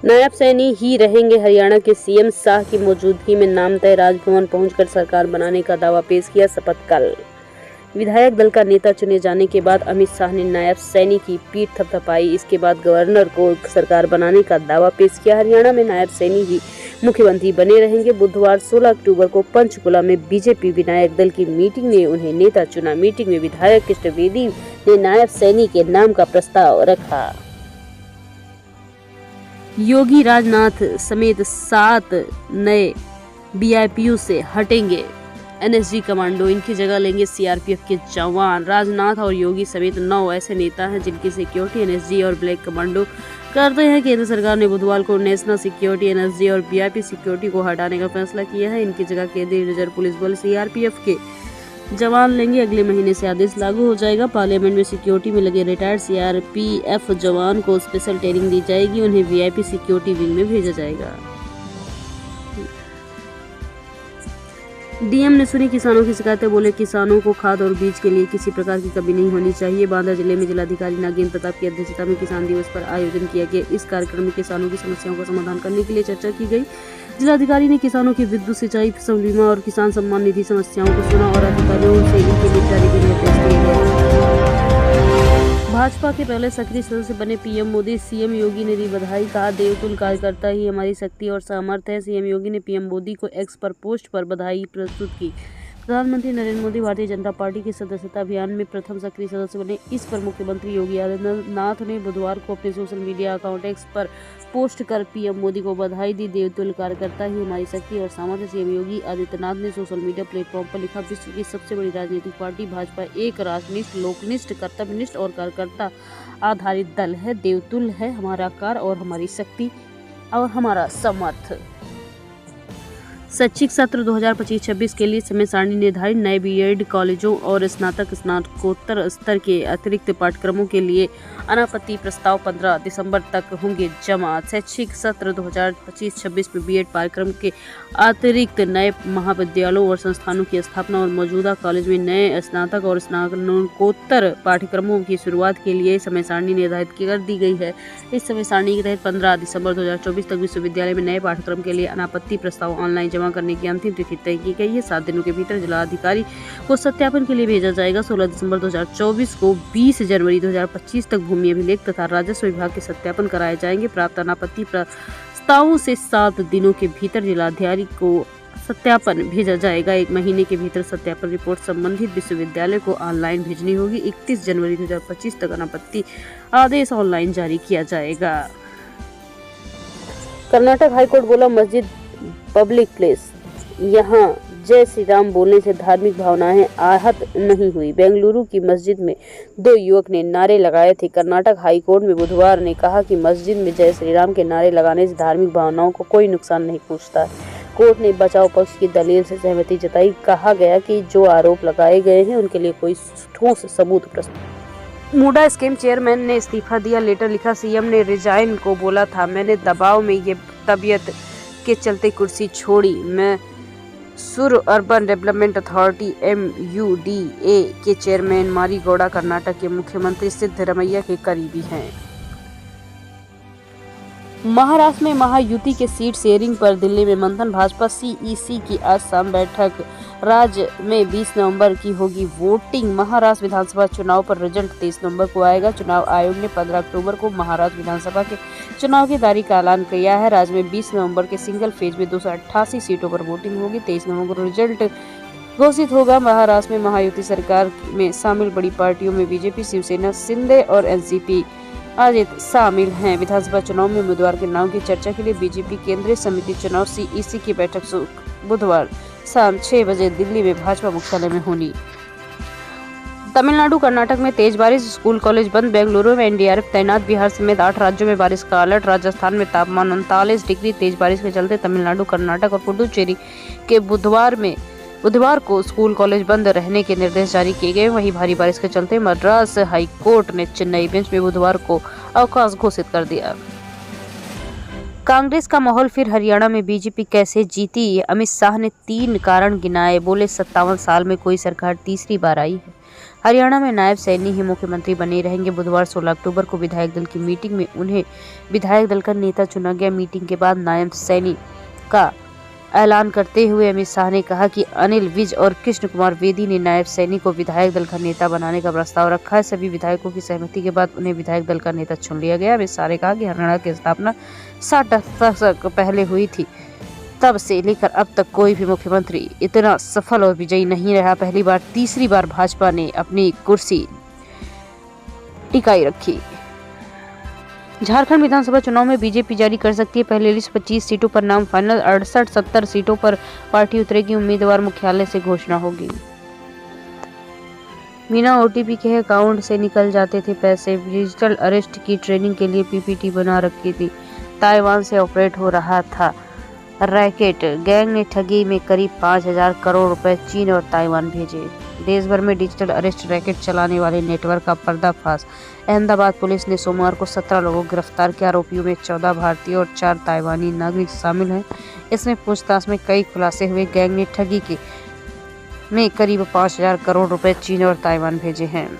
नायब सैनी ही रहेंगे हरियाणा के सीएम। शाह की मौजूदगी में नाम तय। राजभवन पहुंचकर सरकार बनाने का दावा पेश किया। शपथ कल। विधायक दल का नेता चुने जाने के बाद अमित शाह ने नायब सैनी की पीठ थपथपाई। इसके बाद गवर्नर को सरकार बनाने का दावा पेश किया। हरियाणा में नायब सैनी ही मुख्यमंत्री बने रहेंगे। बुधवार 16 अक्टूबर को पंचकुला में बीजेपी विधायक दल की मीटिंग ने उन्हें नेता चुना। मीटिंग में विधायक कृष्ण बेदी ने नायब सैनी के नाम का प्रस्ताव रखा। योगी राजनाथ समेत 7 नए बीआईपीयू से हटेंगे एनएसजी कमांडो। इनकी जगह लेंगे सीआरपीएफ के जवान। राजनाथ और योगी समेत 9 ऐसे नेता हैं जिनकी सिक्योरिटी एनएसजी और ब्लैक कमांडो करते हैं। केंद्र सरकार ने बुधवार को नेशनल सिक्योरिटी एनएसजी और वीआईपी सिक्योरिटी को हटाने का फैसला किया है। इनकी जगह केंद्रीय रिजर्व पुलिस बल सीआरपीएफ के जवान लेंगे। अगले महीने से आदेश लागू हो जाएगा। पार्लियामेंट में सिक्योरिटी में लगे रिटायर्ड सीआरपीएफ जवान को स्पेशल ट्रेनिंग दी जाएगी। उन्हें वीआईपी सिक्योरिटी विंग में भेजा जाएगा। डीएम ने सुनी किसानों की शिकायतें। बोले किसानों को खाद और बीज के लिए किसी प्रकार की कमी नहीं होनी चाहिए। बांदा जिले में जिलाधिकारी नागेंद्र प्रताप की अध्यक्षता में किसान दिवस पर आयोजन किया गया। इस कार्यक्रम में किसानों की समस्याओं का समाधान करने के लिए चर्चा की गई। जिलाधिकारी ने किसानों की विद्युत, सिंचाई, फसल बीमा और किसान सम्मान निधि समस्याओं को सुना और अधिकारियों से इनके निपटारे के निर्देश दिए गए। भाजपा के पहले सक्रिय सदस्य बने पीएम मोदी। सीएम योगी ने दी बधाई। कहा देवतुल्य कार्यकर्ता ही हमारी शक्ति और सामर्थ्य है। सीएम योगी ने पीएम मोदी को एक्स पर पोस्ट पर बधाई प्रस्तुत की। प्रधानमंत्री नरेंद्र मोदी भारतीय जनता पार्टी के सदस्यता अभियान में प्रथम सक्रिय सदस्य बने। इस पर मुख्यमंत्री योगी आदित्यनाथ ने बुधवार को अपने सोशल मीडिया अकाउंट एक्स पर पोस्ट कर पीएम मोदी को बधाई दी। देवतुल्य कार्यकर्ता ही हमारी शक्ति और सामर्थ्य। सीएम योगी आदित्यनाथ ने सोशल मीडिया प्लेटफॉर्म पर लिखा, विश्व की सबसे बड़ी राजनीतिक पार्टी भाजपा एक राष्ट्रनिष्ठ, लोकनिष्ठ, कर्तव्यनिष्ठ और कार्यकर्ता आधारित दल है। देवतुल्य है हमारा कार्य और हमारी शक्ति और हमारा सामर्थ्य। शैक्षिक सत्र 2025-26 के लिए समय सारणी निर्धारित। नए बीएड कॉलेजों और स्नातक स्नातकोत्तर स्तर के अतिरिक्त पाठ्यक्रमों के लिए अनापत्ति प्रस्ताव 15 दिसंबर तक होंगे जमा। शैक्षिक सत्र 2025-26 में बीएड पाठ्यक्रम के अतिरिक्त नए महाविद्यालयों और संस्थानों की स्थापना और मौजूदा कॉलेज में नए स्नातक और स्नातकोत्तर पाठ्यक्रमों की शुरुआत के लिए समय सारणी निर्धारित कर दी गई है। इस समय सारणी के तहत 15 दिसंबर 2024 तक विश्वविद्यालय में नए पाठ्यक्रम के लिए अनापत्ति प्रस्ताव ऑनलाइन जमा करने की अंतिम तिथि तय की गई है। 7 दिनों के भीतर जिलाधिकारी को सत्यापन के लिए भेजा जाएगा। 16 दिसंबर 2024 को 20 जनवरी 2025 तक भूमि अभिलेख तथा राजस्व विभाग के सत्यापन कराए जाएंगे। प्राप्त अनापत्ति प्रस्तावों से 7 दिनों के भीतर जिलाधिकारी को सत्यापन भेजा जाएगा। 1 महीने के भीतर सत्यापन रिपोर्ट संबंधित विश्वविद्यालय को ऑनलाइन भेजनी होगी। 31 जनवरी 2025 तक अनापत्ति आदेश ऑनलाइन जारी किया जाएगा। कर्नाटक हाईकोर्ट बोला मस्जिद पब्लिक प्लेस, यहाँ जय श्री राम बोलने से धार्मिक भावनाएं आहत नहीं हुई। बेंगलुरु की मस्जिद में 2 युवक ने नारे लगाए थे। कर्नाटक हाईकोर्ट में बुधवार ने कहा कि मस्जिद में जय श्री राम के नारे लगाने से धार्मिक भावनाओं को कोई नुकसान नहीं पहुंचता। कोर्ट ने बचाव पक्ष की दलील से सहमति जताई। कहा गया कि जो आरोप लगाए गए हैं उनके लिए कोई ठोस सबूत प्रस्तुत। मूडा स्कीम चेयरमैन ने इस्तीफा दिया। लेटर लिखा, सीएम ने रिजाइन को बोला था, मैंने दबाव में ये तबीयत के चलते कुर्सी छोड़ी। मैं सुर अर्बन डेवलपमेंट अथॉरिटी MUDA के चेयरमैन मारीगौड़ा कर्नाटक के मुख्यमंत्री सिद्धरमैया के करीबी हैं। महाराष्ट्र में महायुति के सीट शेयरिंग पर दिल्ली में मंथन। भाजपा CEC की आज शाम बैठक। राज्य में 20 नवंबर की होगी वोटिंग। महाराष्ट्र विधानसभा चुनाव पर रिजल्ट 23 नवंबर को आएगा। चुनाव आयोग ने 15 अक्टूबर को महाराष्ट्र विधानसभा के चुनाव की तारीख का ऐलान किया है। राज्य में 20 नवंबर के सिंगल फेज में 288 सीटों पर वोटिंग होगी। 23 नवंबर को रिजल्ट घोषित होगा। महाराष्ट्र में महायुति सरकार में शामिल बड़ी पार्टियों में बीजेपी, शिवसेना, शिंदे और एनसीपी आदित शामिल हैं। विधानसभा चुनाव में उम्मीदवार के नाम की चर्चा के लिए बीजेपी केंद्रीय समिति चुनाव CEC की बैठक बुधवार शाम 6 बजे दिल्ली में भाजपा मुख्यालय में होनी। तमिलनाडु कर्नाटक में तेज बारिश, स्कूल कॉलेज बंद। बेंगलुरु में NDRF तैनात। बिहार समेत 8 राज्यों में बारिश का अलर्ट। राजस्थान में तापमान 39 डिग्री। तेज बारिश के चलते तमिलनाडु, कर्नाटक और पुडुचेरी के बुधवार को स्कूल कॉलेज बंद रहने के निर्देश जारी किए गए। वहीं भारी बारिश के चलते मद्रास हाईकोर्ट ने चेन्नई बेंच में बुधवार को अवकाश घोषित कर दिया। कांग्रेस का माहौल फिर हरियाणा में। बीजेपी कैसे जीती, अमित शाह ने 3 कारण गिनाए। बोले 57 साल में कोई सरकार तीसरी बार आई है। हरियाणा में नायब सैनी ही मुख्यमंत्री बने रहेंगे। बुधवार 16 अक्टूबर को विधायक दल की मीटिंग में उन्हें विधायक दल का नेता चुना गया। मीटिंग के बाद नायब सैनी का ऐलान करते हुए अमित शाह ने कहा कि अनिल विज और कृष्ण कुमार बेदी ने नायब सैनी को विधायक दल का नेता बनाने का प्रस्ताव रखा है। सभी विधायकों की सहमति के बाद उन्हें विधायक दल का नेता चुन लिया गया। अमित शाह ने कहा कि हरियाणा की स्थापना 60 दशक पहले हुई थी। तब से लेकर अब तक कोई भी मुख्यमंत्री इतना सफल और विजयी नहीं रहा। पहली बार तीसरी बार भाजपा ने अपनी कुर्सी टिकाई रखी। झारखंड विधानसभा चुनाव में बीजेपी जारी कर सकती है पहली लिस्ट। 25 सीटों पर नाम फाइनल। 68-70 सीटों पर पार्टी उतरेगी। उम्मीदवार मुख्यालय से घोषणा होगी। बिना ओटीपी के अकाउंट से निकल जाते थे पैसे। डिजिटल अरेस्ट की ट्रेनिंग के लिए पीपीटी बना रखी थी। ताइवान से ऑपरेट हो रहा था रैकेट। गैंग ने ठगी में करीब 5,000 करोड़ रुपए चीन और ताइवान भेजे। देश भर में डिजिटल अरेस्ट रैकेट चलाने वाले नेटवर्क का पर्दाफाश। अहमदाबाद पुलिस ने सोमवार को 17 लोगों को गिरफ्तार किया। आरोपियों में 14 भारतीय और 4 ताइवानी नागरिक शामिल हैं। इसमें पूछताछ में कई खुलासे हुए। गैंग ने ठगी में करीब 5,000 करोड़ रुपए चीन और ताइवान भेजे हैं।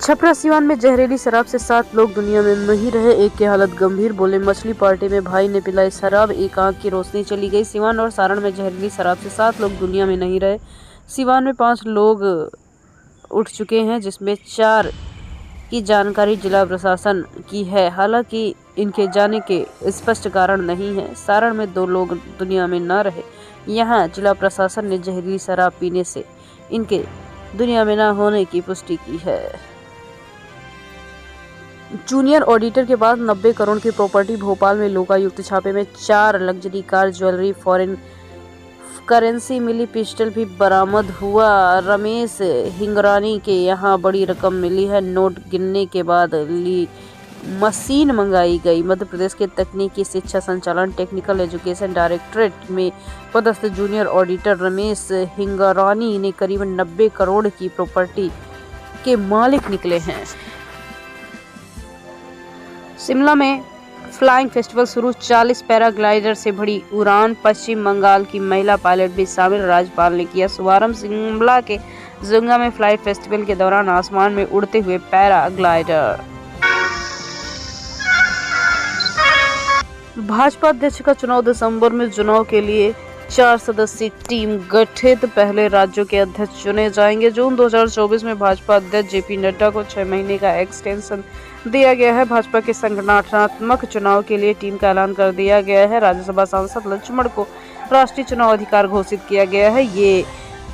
छपरा सिवान में जहरीली शराब से 7 लोग दुनिया में नहीं रहे। एक की हालत गंभीर। बोले मछली पार्टी में भाई ने पिलाई शराब, एक आंख की रोशनी चली गई। सिवान और सारण में जहरीली शराब से 7 लोग दुनिया में नहीं रहे। सिवान में 5 लोग उठ चुके हैं, जिसमें 4 की जानकारी जिला प्रशासन की है। हालांकि इनके जाने के स्पष्ट कारण नहीं है। सारण में 2 लोग दुनिया में न रहे। यहाँ जिला प्रशासन ने जहरीली शराब पीने से इनके दुनिया में न होने की पुष्टि की है। जूनियर ऑडिटर के बाद 90 करोड़ की प्रॉपर्टी। भोपाल में लोकायुक्त छापे में 4 luxury car, jewellery, foreign currency मिली। पिस्टल भी बरामद हुआ। रमेश हिंगरानी के यहाँ बड़ी रकम मिली है। नोट गिनने के बाद मशीन मंगाई गई। मध्य प्रदेश के तकनीकी शिक्षा संचालन टेक्निकल एजुकेशन डायरेक्टरेट में पदस्थ जूनियर ऑडिटर रमेश हिंगरानी ने करीबन 90 करोड़ की प्रॉपर्टी के मालिक निकले हैं। शिमला में फ्लाइंग फेस्टिवल शुरू। 40 पैराग्लाइडर से भरी उड़ान। पश्चिम बंगाल की महिला पायलट भी शामिल। राज्यपाल ने किया शुभारंभ। शिमला के जुंगा में फ्लाइट फेस्टिवल के दौरान आसमान में उड़ते हुए पैराग्लाइडर। भाजपा अध्यक्ष का चुनाव। दिसंबर में चुनाव के लिए 4 सदस्यीय टीम गठित। पहले राज्यों के अध्यक्ष चुने जाएंगे। जून 2024 में भाजपा अध्यक्ष जेपी नड्डा को 6 महीने का एक्सटेंशन दिया गया है। भाजपा के संगठनात्मक चुनाव के लिए टीम का ऐलान कर दिया गया है। राज्यसभा सांसद लक्ष्मण को राष्ट्रीय चुनाव अधिकार घोषित किया गया है। ये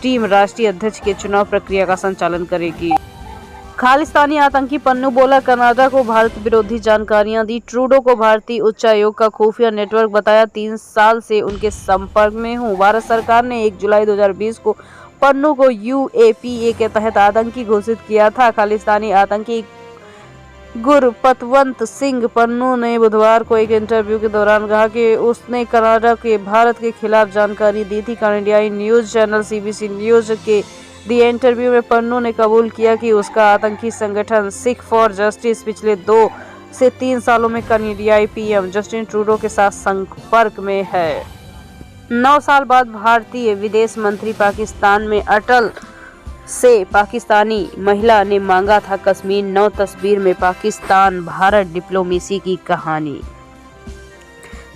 टीम राष्ट्रीय अध्यक्ष के चुनाव प्रक्रिया का संचालन करेगी। खालिस्तानी आतंकी पन्नू बोला। कनाडा को भारत विरोधी जानकारियां दी। ट्रूडो को भारतीय उच्चायोग का खुफिया नेटवर्क बताया। 3 साल से उनके संपर्क में हूं। भारत सरकार ने 1 जुलाई 2020 को पन्नू को UAPA के तहत आतंकी घोषित किया था। खालिस्तानी आतंकी गुरपतवंत सिंह पन्नू ने बुधवार को एक इंटरव्यू के दौरान कहा कि उसने कनाडा के भारत के खिलाफ जानकारी दी थी। कनाडियाई न्यूज चैनल CBC न्यूज के दी इंटरव्यू में पन्नू ने कबूल किया कि उसका आतंकी संगठन सिख फॉर जस्टिस पिछले 2 से 3 सालों में कनाडियाई PM जस्टिन ट्रूडो के साथ संपर्क में है। 9 साल बाद भारतीय विदेश मंत्री पाकिस्तान में अटल से पाकिस्तानी महिला ने मांगा था कश्मीर। 9 तस्वीर में पाकिस्तान भारत डिप्लोमेसी की कहानी।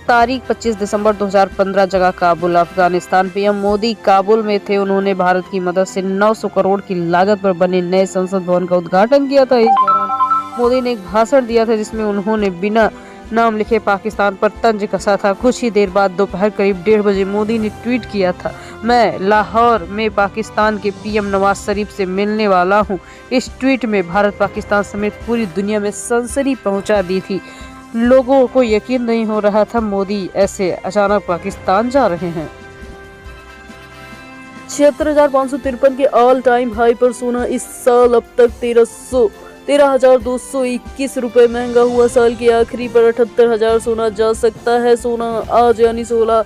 तारीख 25 दिसंबर 2015 जगह काबुल। अफगानिस्तान। PM मोदी काबुल में थे। उन्होंने भारत की मदद से 900 करोड़ की लागत पर बने नए संसद भवन का उद्घाटन किया था। इस दौरान मोदी ने एक भाषण दिया था जिसमें उन्होंने बिना नाम लिखे पाकिस्तान पर तंज कसा था। कुछ ही देर बाद दोपहर करीब 1:30 बजे मोदी ने ट्वीट किया था, मैं लाहौर में पाकिस्तान के PM नवाज शरीफ से मिलने वाला हूं। इस ट्वीट में भारत पाकिस्तान समेत पूरी दुनिया में सनसनी पहुंचा दी थी। लोगों को यकीन नहीं हो रहा था मोदी ऐसे अचानक पाकिस्तान जा रहे हैं। 76,553 के ऑल टाइम हाई पर सोना इस साल अब तक 13,221 रुपए महंगा हुआ। साल के आखिरी पर 78,000 सोना जा सकता है। सोना आज यानी 16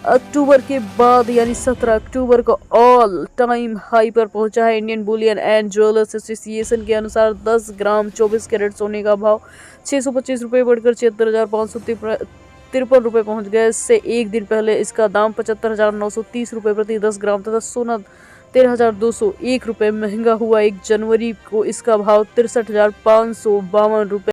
अक्टूबर के बाद यानी 17 अक्टूबर को ऑल टाइम हाई पर पहुंचा है। Indian Boolean and jewellers association के अनुसार 10 ग्राम 24 कैरेट सोने का भाव 625 रुपये बढ़कर 76,553 रुपये पहुंच गया। इससे एक दिन पहले इसका दाम 75,930 रुपये प्रति 10 ग्राम तथा सोना 13,201 रुपये महंगा हुआ। 1 जनवरी को इसका भाव 63,552 रुपये